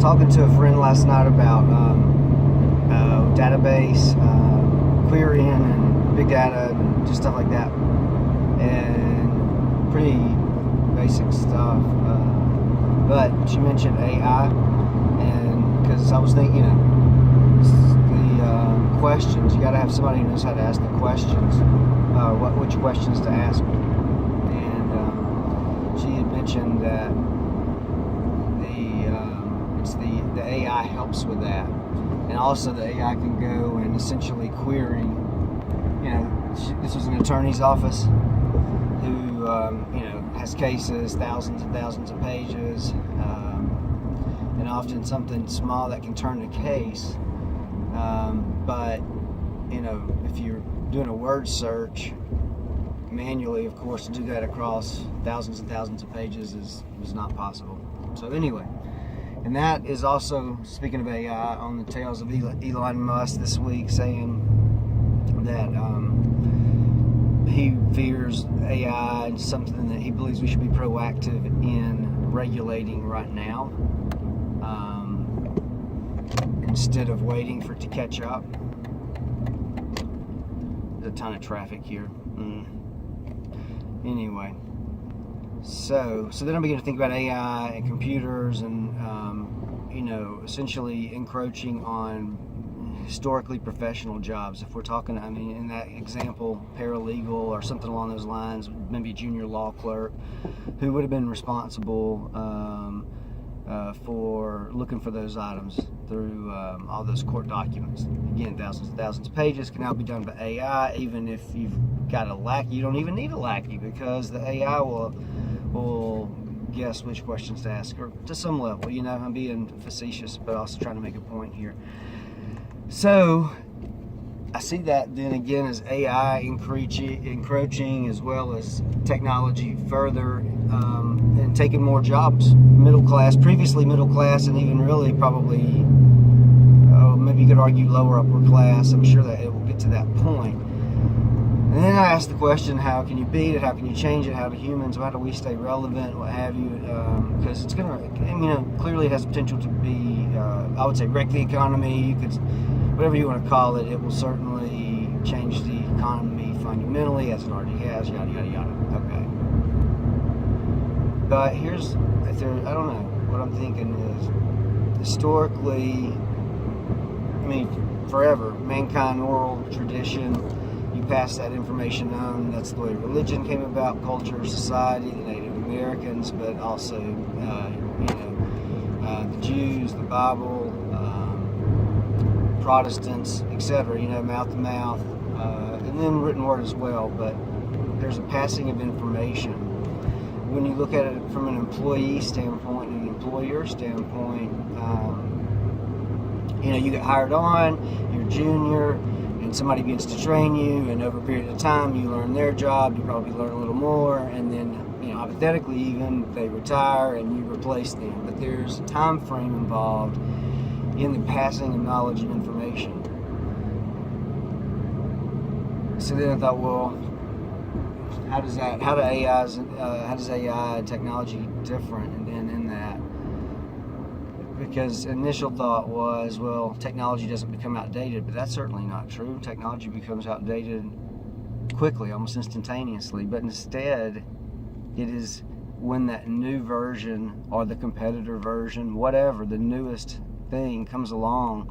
talking to a friend last night about database querying and big data and just stuff like that, and pretty basic stuff. But she mentioned AI, and because I was thinking, the questions, you got to have somebody who knows how to ask the questions, which questions to ask. And she had mentioned that the AI helps with that, and also the AI can go and essentially query. This was an attorney's office who has cases, thousands and thousands of pages, and often something small that can turn a case. But if you're doing a word search manually, of course, to do that across thousands and thousands of pages is not possible. So anyway, and that is also, speaking of AI, on the tails of Elon Musk this week, saying that he fears AI and something that he believes we should be proactive in regulating right now, instead of waiting for it to catch up. There's a ton of traffic here. Anyway, so then I began to think about AI and computers and essentially encroaching on historically professional jobs. If we're talking, in that example, paralegal or something along those lines, maybe a junior law clerk who would have been responsible for looking for those items through all those court documents. Again, thousands and thousands of pages can now be done by AI. Even if you've got a lackey, you don't even need a lackey, because the AI will guess which questions to ask, or to some level. I'm being facetious, but also trying to make a point here. So I see that then again as AI encroaching, as well as technology further, and taking more jobs. Previously middle class, and even really probably, maybe you could argue lower upper class. I'm sure that it will get to that point. And then I asked the question, how can you beat it? How can you change it? How do we stay relevant? What have you? Because it's going to, clearly it has potential to be, I would say, wreck the economy. You could, whatever you want to call it, it will certainly change the economy fundamentally, as it already has, yada, yada, yada. Okay. But I don't know, what I'm thinking is, historically, forever, mankind, oral tradition, you pass that information on. That's the way religion came about, culture, society, the Native Americans, but also, the Jews, the Bible, Protestants, etc., mouth to mouth, and then written word as well. But there's a passing of information. When you look at it from an employee standpoint and an employer standpoint, you get hired on, you're junior, and somebody begins to train you, and over a period of time you learn their job, you probably learn a little more, and then hypothetically even they retire and you replace them. But there's a time frame involved in the passing of knowledge and information. So then I thought, well, how does AI technology different? And then in that, because initial thought was, well, technology doesn't become outdated, but that's certainly not true. Technology becomes outdated quickly, almost instantaneously. But instead, it is when that new version or the competitor version, whatever, the newest thing comes along,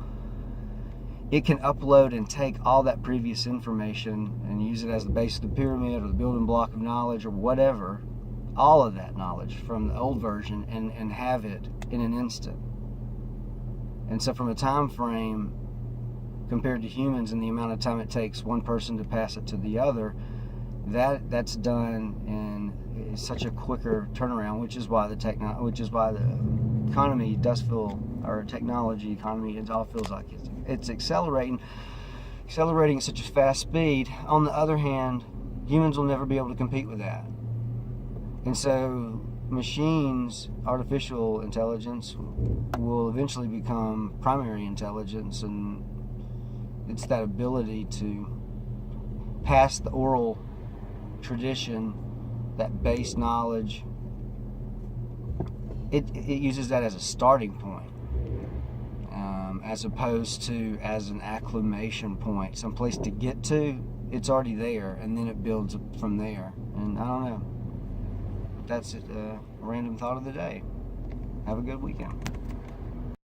it can upload and take all that previous information and use it as the base of the pyramid or the building block of knowledge or whatever, all of that knowledge from the old version, and have it in an instant. And so from a time frame compared to humans and the amount of time it takes one person to pass it to the other, that's done in such a quicker turnaround, which is why the economy does feel, or technology economy, it all feels like it's accelerating at such a fast speed. On the other hand, humans will never be able to compete with that. And so machines, artificial intelligence, will eventually become primary intelligence, and it's that ability to pass the oral tradition, that base knowledge. It uses that as a starting point. as opposed to as an acclimation point, some place to get to. It's already there, and then it builds from there. And I don't know. That's it. Random thought of the day. Have a good weekend.